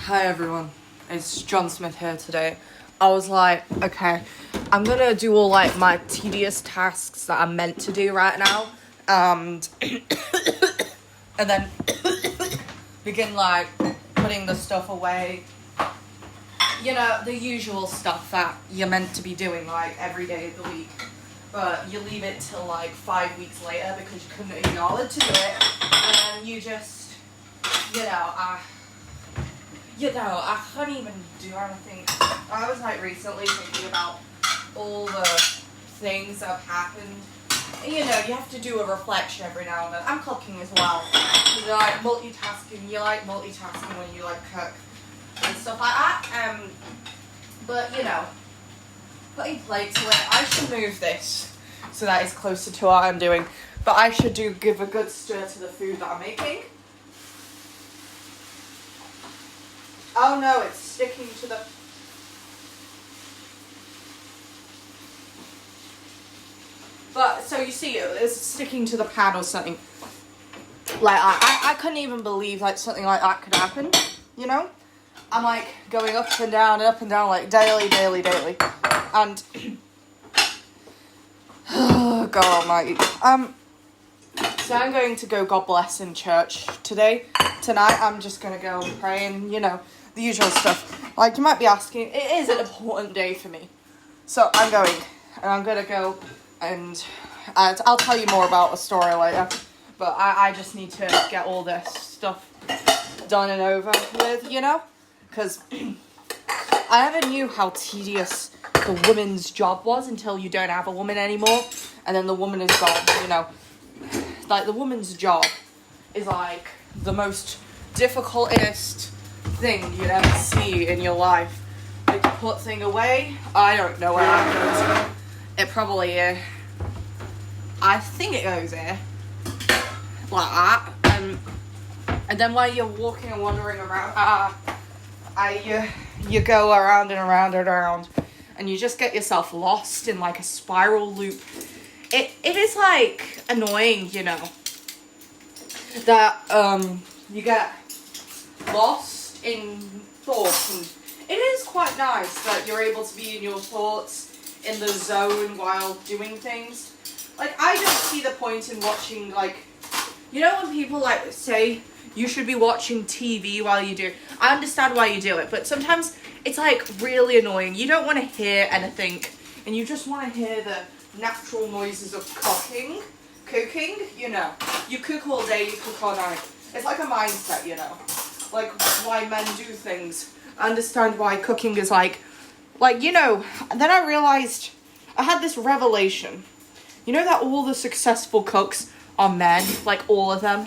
Hi everyone, it's John Smith here today. I was like, okay, I'm gonna do all like my tedious tasks that I'm meant to do right now, and then begin like putting the stuff away. You know, the usual stuff that you're meant to be doing like every day of the week, but you leave it till like 5 weeks later because you couldn't acknowledge to do it, and then you just, I couldn't even do anything. I was like recently thinking about all the things that have happened. And, you have to do a reflection every now and then. I'm cooking as well. You like multitasking. You like multitasking when you like cook and stuff like that. But putting plates away. I should move this so that it's closer to what I'm doing. But I should give a good stir to the food that I'm making. Oh no, it's sticking to the... But, so you see, it's sticking to the pan or something. Like, I couldn't even believe, like, something like that could happen, you know? I'm, like, going up and down, like, daily. And... oh, God almighty. So I'm going to go God bless in church today. Tonight, I'm just going to go and pray and, the usual stuff. Like, you might be asking, it is an important day for me. So I'm going, and I'm going to go, and I'll tell you more about the story later. But I just need to get all this stuff done and over with, Because I never knew how tedious the woman's job was until you don't have a woman anymore. And then the woman is gone, Like, the woman's job is, like, the most difficultest thing you'd ever see in your life. Like, to put thing away, I don't know where that goes. It probably, I think it goes here. Like that. And then while you're walking and wandering around, you go around and around and around. And you just get yourself lost in, like, a spiral loop. It is, like, annoying, that, you get lost in thoughts, and it is quite nice that you're able to be in your thoughts, in the zone while doing things. Like, I don't see the point in watching, like, when people, like, say you should be watching TV while you do, I understand why you do it, but sometimes it's, like, really annoying. You don't want to hear anything, and you just want to hear the natural noises of cooking, you cook all day, you cook all night. It's like a mindset, like why men do things. I understand why cooking is like, then I realized, I had this revelation, that all the successful cooks are men, like all of them.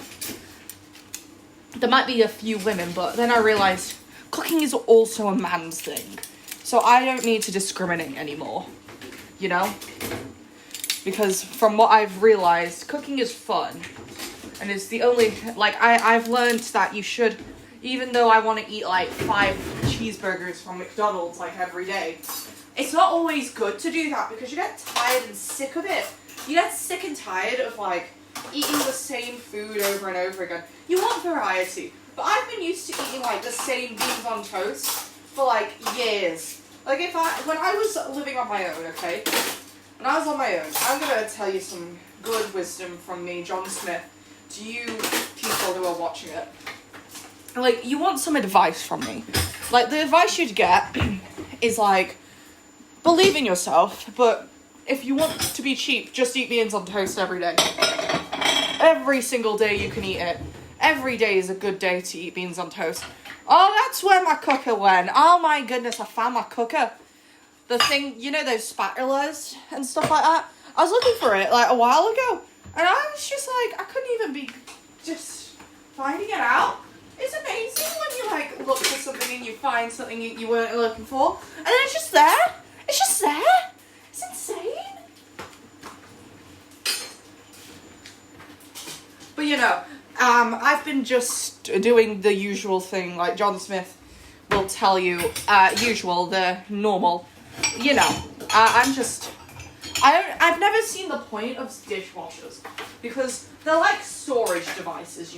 There might be a few women, but then I realized cooking is also a man's thing. So I don't need to discriminate anymore, Because from what I've realized, cooking is fun. And it's the only, like, I've learned that you should, even though I want to eat, like, 5 cheeseburgers from McDonald's, like, every day, it's not always good to do that because you get tired and sick of it. You get sick and tired of, like, eating the same food over and over again. You want variety. But I've been used to eating, like, the same beans on toast for, like, years. Like, when I was living on my own, okay? When I was on my own, I'm going to tell you some good wisdom from me, John Smith, to you people who are watching it. Like, you want some advice from me. Like, the advice you'd get is, like, believe in yourself, but if you want to be cheap, just eat beans on toast every day. Every single day you can eat it. Every day is a good day to eat beans on toast. Oh, that's where my cooker went. Oh my goodness, I found my cooker. The thing, those spatulas and stuff like that. I was looking for it, like, a while ago. And I was just like, I couldn't even be just finding it out. It's amazing when you, like, look for something and you find something you weren't looking for. And then it's just there. It's just there. It's insane. But, I've been just doing the usual thing, like John Smith will tell you, the normal. I've never seen the point of dishwashers because they're like storage devices,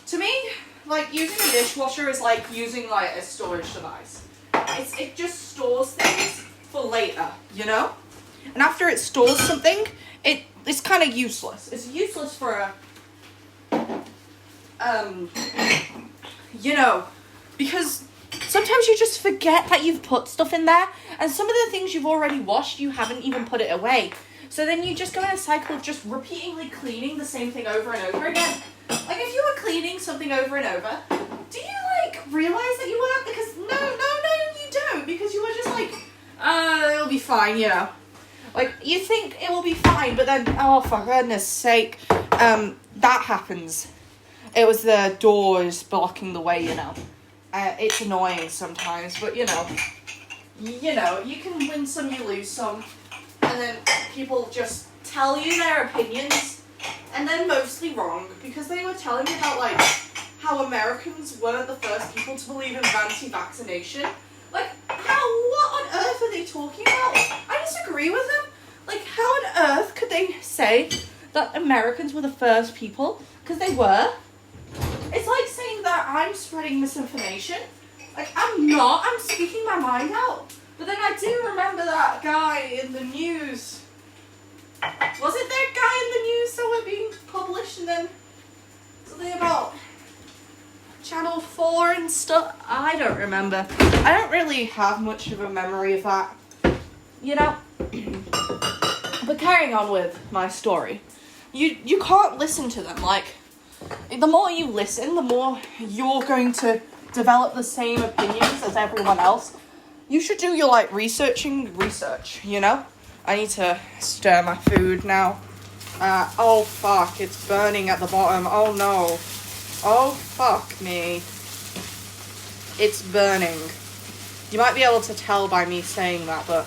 To me, like, using a dishwasher is like using, like, a storage device. It just stores things for later, you know? And after it stores something, it's kind of useless. It's useless for you know, because sometimes you just forget that you've put stuff in there, and some of the things you've already washed, you haven't even put it away. So then you just go in a cycle of just repeatedly cleaning the same thing over and over again. Like, if you were cleaning something over and over, do you, like, realize that you were? Because, no, you don't. Because you were just like, it'll be fine, you know. Like, you think it will be fine, but then, oh, for goodness sake, that happens. It was the doors blocking the way, you know. It's annoying sometimes, but, you know, you can win some, you lose some. And then people just tell you their opinions, and they're mostly wrong, because they were telling me about, like, how Americans weren't the first people to believe in anti-vaccination. Like, what on earth are they talking about? I disagree with them. Like, how on earth could they say that Americans were the first people? Because they were. It's like saying that I'm spreading misinformation. Like, I'm not. I'm speaking my mind out. But then I do remember that guy in the news. Was it that guy in the news that were being published, and then something about Channel 4 and stuff? I don't remember. I don't really have much of a memory of that, you know? But carrying on with my story, you can't listen to them. Like, the more you listen, the more you're going to develop the same opinions as everyone else. You should do your, like, research, you know? I need to stir my food now. Oh, fuck, it's burning at the bottom. Oh, no. Oh, fuck me. It's burning. You might be able to tell by me saying that, but...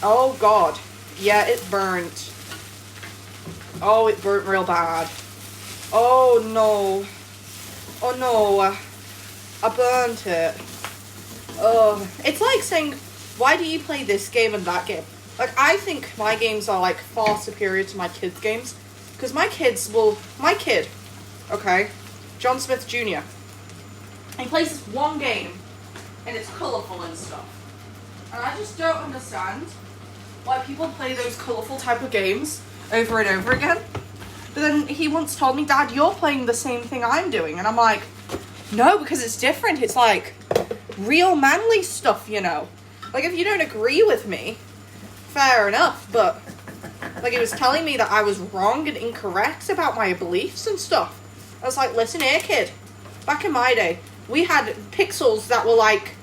Oh, God. Yeah, it burnt. Oh, it burnt real bad. Oh, no. Oh, no. I burnt it. Oh, it's like saying, why do you play this game and that game? Like, I think my games are, like, far superior to my kids' games. Because my kid, okay, John Smith Jr., he plays this one game, and it's colourful and stuff. And I just don't understand why people play those colourful type of games over and over again. But then he once told me, Dad, you're playing the same thing I'm doing. And I'm like, no, because it's different. It's like real manly stuff, you know. Like, if you don't agree with me, fair enough, but like, it was telling me that I was wrong and incorrect about my beliefs and stuff. I was like, listen here, kid. Back in my day, we had pixels that were like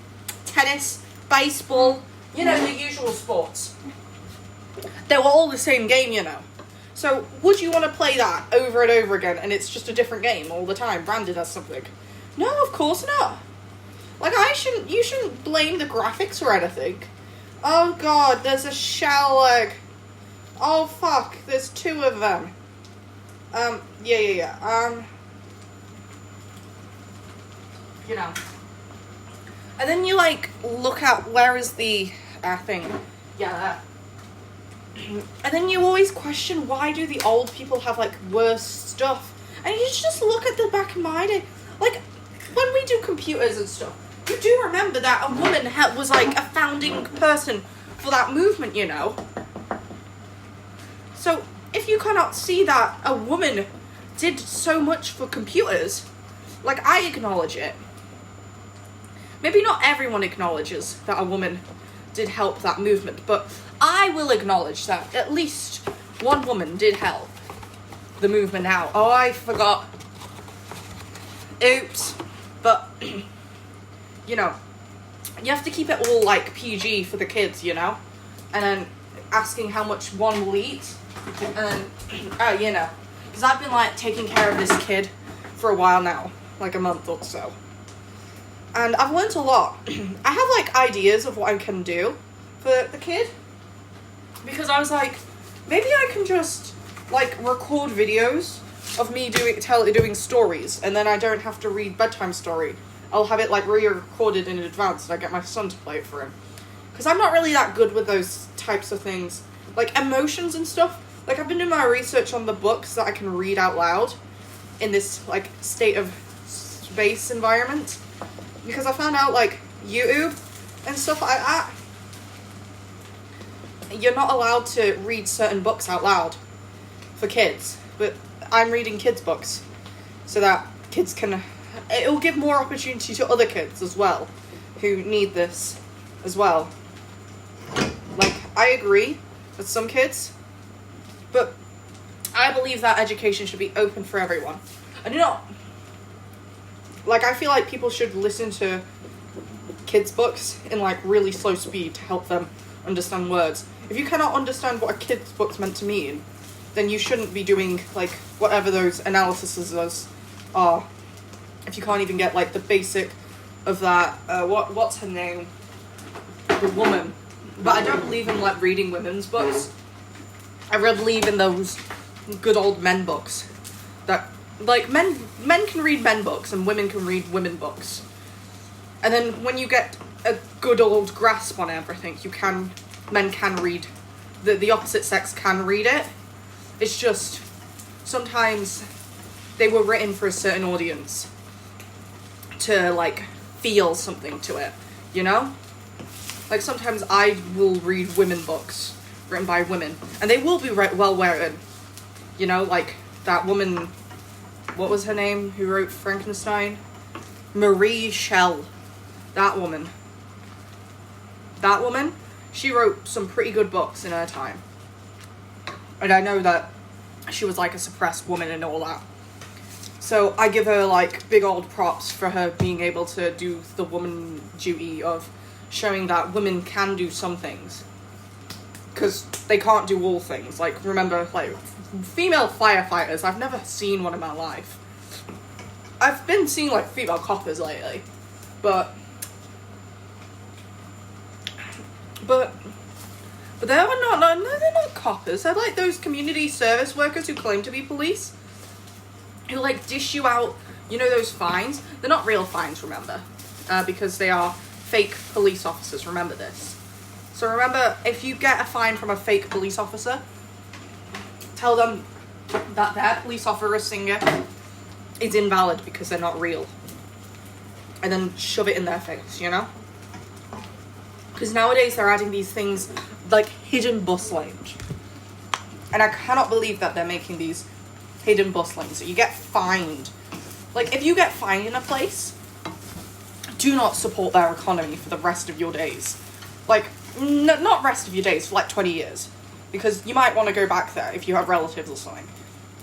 tennis, baseball, you know, the usual sports. They were all the same game, you know. So, would you want to play that over and over again, and it's just a different game all the time, branded as something? No, of course not. Like, you shouldn't blame the graphics or anything. Oh, God, there's a shell egg. Oh, fuck, there's two of them. Yeah. You know. And then you, like, look at, where is the, thing? Yeah, there. And then you always question, why do the old people have, like, worse stuff? And you just look at the back of my day. Like, when we do computers and stuff, you do remember that a woman was, like, a founding person for that movement, you know? So, if you cannot see that a woman did so much for computers, like, I acknowledge it. Maybe not everyone acknowledges that a woman did help that movement, but I will acknowledge that at least one woman did help the movement out. Oh, I forgot. Oops. But, you know, you have to keep it all, like, PG for the kids, you know? And then asking how much one will eat. And then, you know. Because I've been, like, taking care of this kid for a while now. Like a month or so. And I've learned a lot. I have, like, ideas of what I can do for the kid. Because I was like, maybe I can just, like, record videos of me doing stories, and then I don't have to read bedtime story. I'll have it, like, re-recorded in advance, and I get my son to play it for him. Because I'm not really that good with those types of things. Like, emotions and stuff. Like, I've been doing my research on the books that I can read out loud in this, like, state of text-based environment. Because I found out, like, YouTube and stuff like that, you're not allowed to read certain books out loud for kids. But I'm reading kids' books so that kids can... It'll give more opportunity to other kids as well who need this as well. Like, I agree with some kids, but I believe that education should be open for everyone. I do not... Like, I feel like people should listen to kids' books in, like, really slow speed to help them understand words. If you cannot understand what a kid's book's meant to mean, then you shouldn't be doing, like, whatever those analyses are. If you can't even get, like, the basic of that, what's her name? The woman. But I don't believe in, like, reading women's books. I really believe in those good old men books. That, like, men can read men books and women can read women books. And then when you get a good old grasp on everything, men can read, the opposite sex can read it. It's just, sometimes they were written for a certain audience to, like, feel something to it, you know? Like, sometimes I will read women books written by women, and they will be well written, you know? Like, that woman, what was her name, who wrote Frankenstein? Marie Shelley. That woman, she wrote some pretty good books in her time. And I know that she was, like, a suppressed woman and all that. So I give her, like, big old props for her being able to do the woman duty of showing that women can do some things. Because they can't do all things. Like, remember, like, female firefighters, I've never seen one in my life. I've been seeing, like, female coppers lately. But they're not coppers. They're like those community service workers who claim to be police. Who, like, dish you out, you know, those fines? They're not real fines, remember. Because they are fake police officers, remember this. So remember, if you get a fine from a fake police officer, tell them that their police officer is invalid because they're not real. And then shove it in their face, you know? Because nowadays they're adding these things like hidden bus lanes. And I cannot believe that they're making these hidden bus lanes. So you get fined. Like, if you get fined in a place, do not support their economy for the rest of your days. Like, not rest of your days, for like 20 years. Because you might want to go back there if you have relatives or something.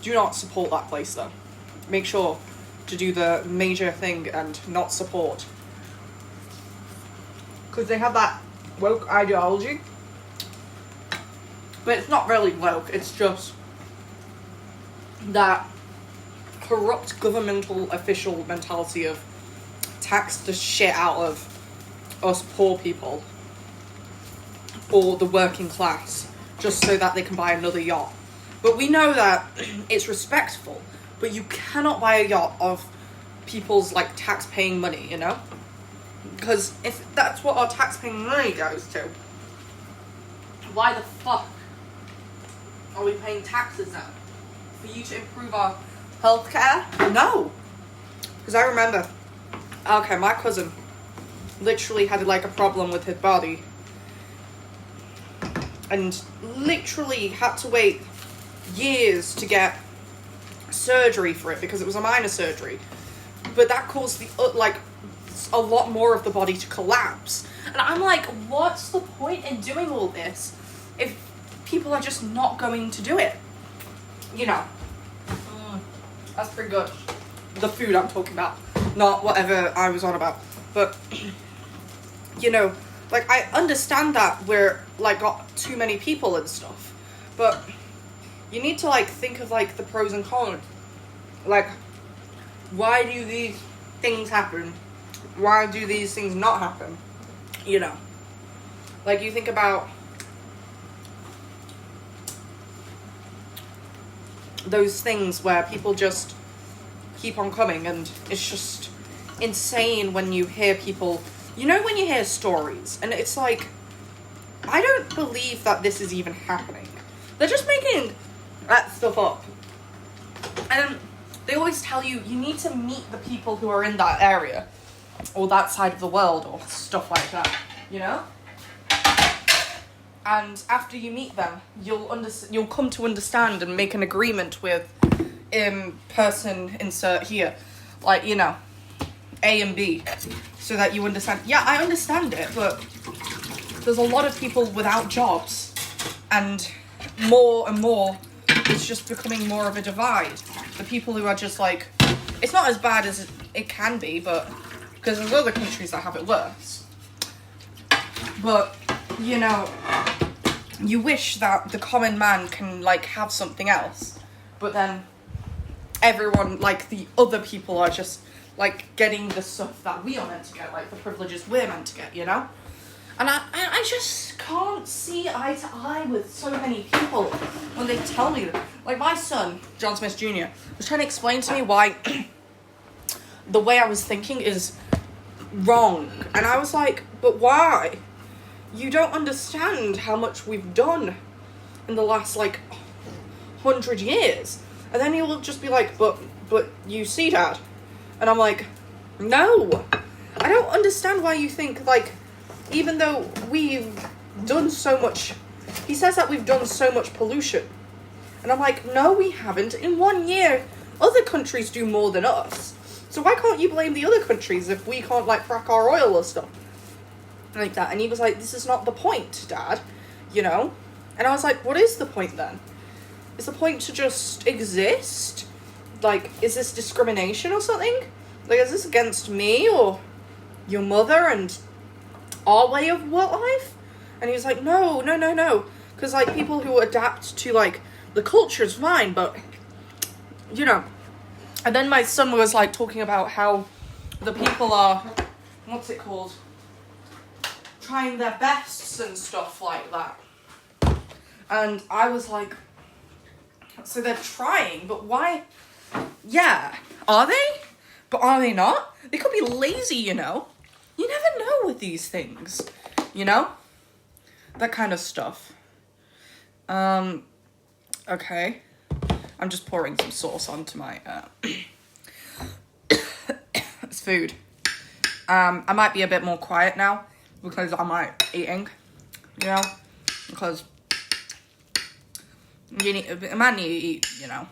Do not support that place though. Make sure to do the major thing and not support. Because they have that woke ideology. But it's not really woke, it's just that corrupt governmental official mentality of tax the shit out of us poor people or the working class just so that they can buy another yacht. But we know that it's respectful, but you cannot buy a yacht of people's, like, tax-paying money, you know? Because if that's what our tax-paying money goes to, why the fuck are we paying taxes now? For you to improve our healthcare? No. Because I remember, okay, my cousin literally had, like, a problem with his body. And literally had to wait years to get surgery for it because it was a minor surgery. But that caused a lot more of the body to collapse. And I'm like, what's the point in doing all this if people are just not going to do it? You know. That's pretty good. The food I'm talking about, not whatever I was on about. But, you know, like, I understand that we're, like, got too many people and stuff. But you need to, like, think of, like, the pros and cons. Like, why do these things happen? Why do these things not happen? You know. Like, you think about those things where people just keep on coming, and it's just insane when you hear people, you know, when you hear stories, and it's like, I don't believe that this is even happening. They're just making that stuff up. And they always tell you need to meet the people who are in that area or that side of the world or stuff like that, you know? And after you meet them, you'll come to understand and make an agreement with person insert here, like, you know, A and B, so that you understand. Yeah, I understand it, but there's a lot of people without jobs, and more it's just becoming more of a divide. The people who are just like, it's not as bad as it can be, but because there's other countries that have it worse. But, you know, you wish that the common man can, like, have something else, but then everyone, like, the other people are just, like, getting the stuff that we are meant to get, like, the privileges we're meant to get, you know? And I just can't see eye to eye with so many people when they tell me that. Like, my son, John Smith Jr., was trying to explain to me why the way I was thinking is wrong. And I was like, but why? You don't understand how much we've done in the last, like, 100 years. And then he will just be like, but you see, Dad? And I'm like, no. I don't understand why you think, like, even though we've done so much, he says that we've done so much pollution. And I'm like, no, we haven't. In 1 year, other countries do more than us. So why can't you blame the other countries if we can't, like, frack our oil or stuff? Like that. And he was like, this is not the point, Dad. You know? And I was like, what is the point then? Is the point to just exist? Like, is this discrimination or something? Like, is this against me or your mother and our way of life? And he was like, no. Because, like, people who adapt to, like, the culture is fine, but, you know. And then my son was, like, talking about how the people are, what's it called? Trying their bests and stuff like that. And I was like, so they're trying, but why? Yeah, are they? But are they not? They could be lazy, you know? You never know with these things, you know? That kind of stuff. Okay. I'm just pouring some sauce onto my, it's food. I might be a bit more quiet now because I'm, like, eating, you know? Because a man need to eat, you know?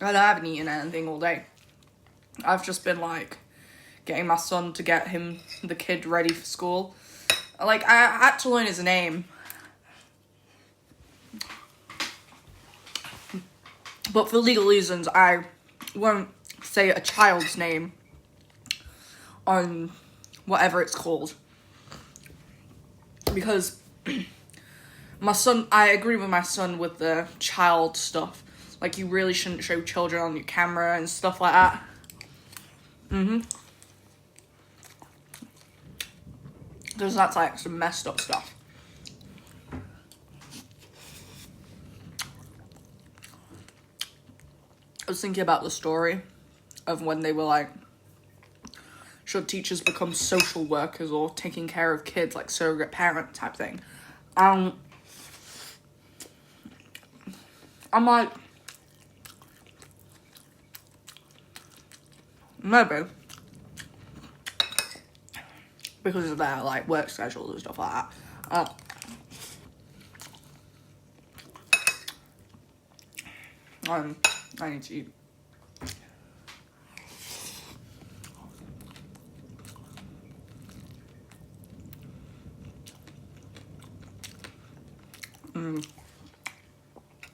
I haven't eaten anything all day. I've just been, like, getting my son to get him, the kid, ready for school. Like, I had to learn his name. But for legal reasons, I won't say a child's name on whatever it's called. Because my son, I agree with my son with the child stuff. Like, you really shouldn't show children on your camera and stuff like that. Because that's, like, some messed up stuff. I was thinking about the story of when they were like, should teachers become social workers or taking care of kids, like surrogate parent type thing. I'm like, maybe. Because of their, like, work schedules and stuff like that. I need to eat.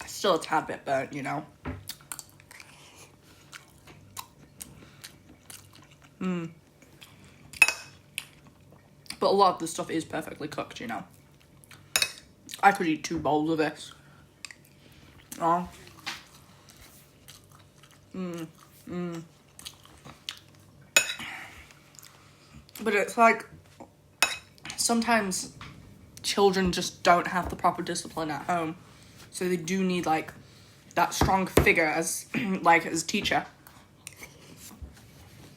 Still a tad bit burnt, you know. But a lot of the stuff is perfectly cooked, you know. I could eat 2 bowls of this. Oh. But it's like, sometimes children just don't have the proper discipline at home. So they do need, like, that strong figure as, like, as teacher.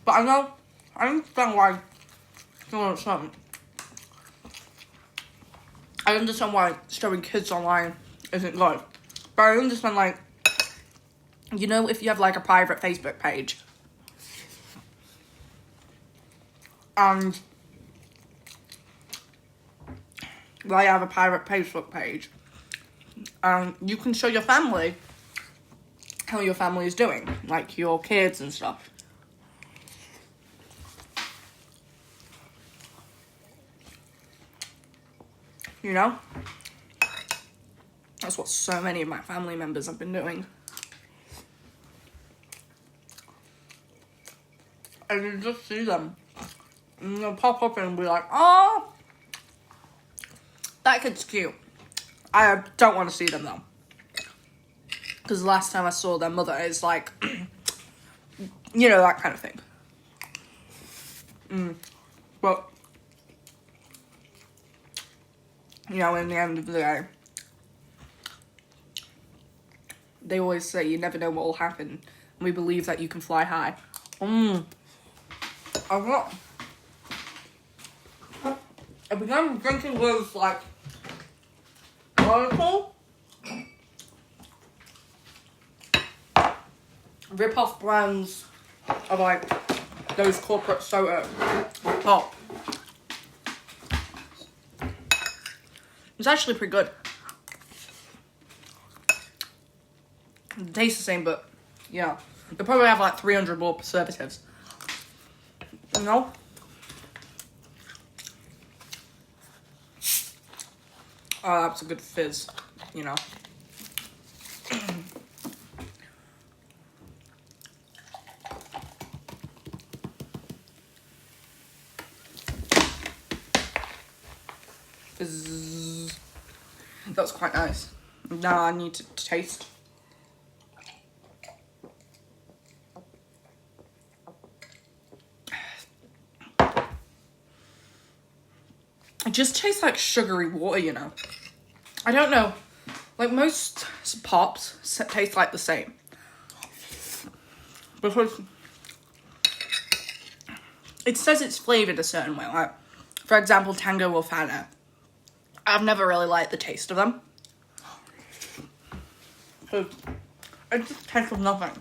But I understand why I understand why showing kids online isn't good. But I understand, like, You know, if you have like a private Facebook page and they have a private Facebook page, you can show your family how your family is doing, like your kids and stuff. You know? That's what so many of my family members have been doing. And you just see them. And they'll pop up and be like, oh, that kid's cute. I don't want to see them though. Because the last time I saw their mother is like, you know, that kind of thing. But, you know, in the end of the day, they always say you never know what will happen. And we believe that you can fly high. I began drinking those, like, article rip-off brands of, like, those corporate soda pop. It's actually pretty good. It tastes the same, but, yeah. They probably have, like, 300 more preservatives. You know? Oh, that's a good fizz, you know. Fizz. That's quite nice. Now I need to taste. It just tastes like sugary water, you know. I don't know. Like, most pops taste like the same. Because it says it's flavored a certain way. Like, for example, Tango or Fanta. I've never really liked the taste of them. It just tastes of nothing.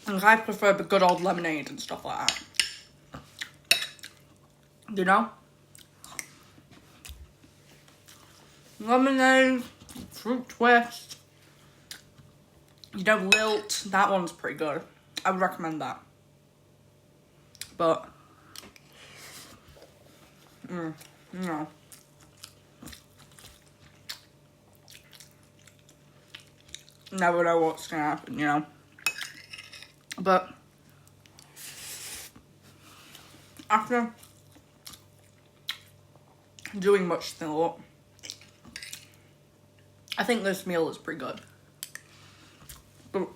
And I prefer the good old lemonade and stuff like that. You know? Lemonade, fruit twist. You know, Lilt. That one's pretty good. I would recommend that. But, no. Never know what's gonna happen, you know. But after doing much thought, I think this meal is pretty good. But,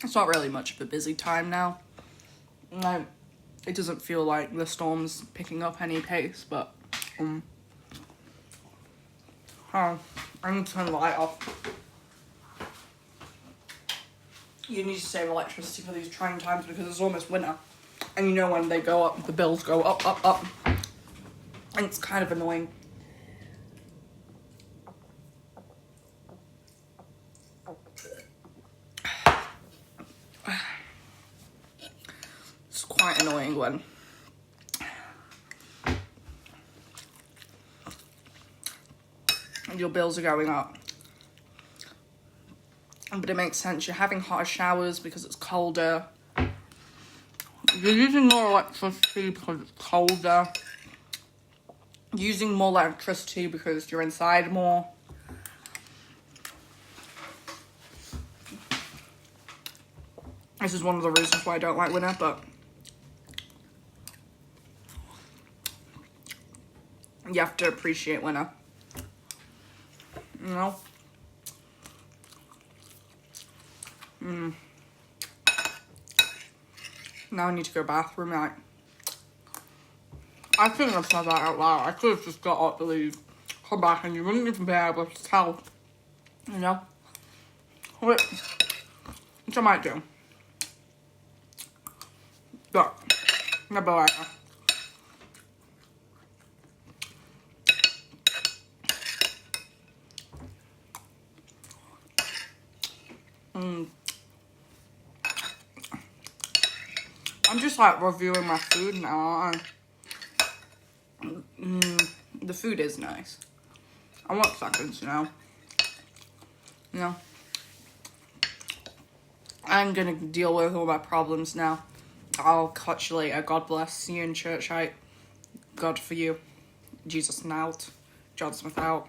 it's not really much of a busy time now. Like, it doesn't feel like the storm's picking up any pace, but I need to turn the light off. You need to save electricity for these trying times because it's almost winter. And you know when they go up, the bills go up, up, up. And it's kind of annoying. It's quite annoying when your bills are going up. But it makes sense. You're having hotter showers because it's colder. You're using more electricity because it's colder. Using more electricity because you're inside more. This is one of the reasons why I don't like winter, but you have to appreciate winter. You know? Now I need to go bathroom. Like, I couldn't have said that out loud. I could have just got up to leave, come back, and you wouldn't even be able to tell. You know? Which I might do. But, bye. I'm just like reviewing my food now. The food is nice. I want seconds now. You know, I'm gonna deal with all my problems now. I'll catch you later. God bless. See you in church. God for you. Jesus out. John Smith out.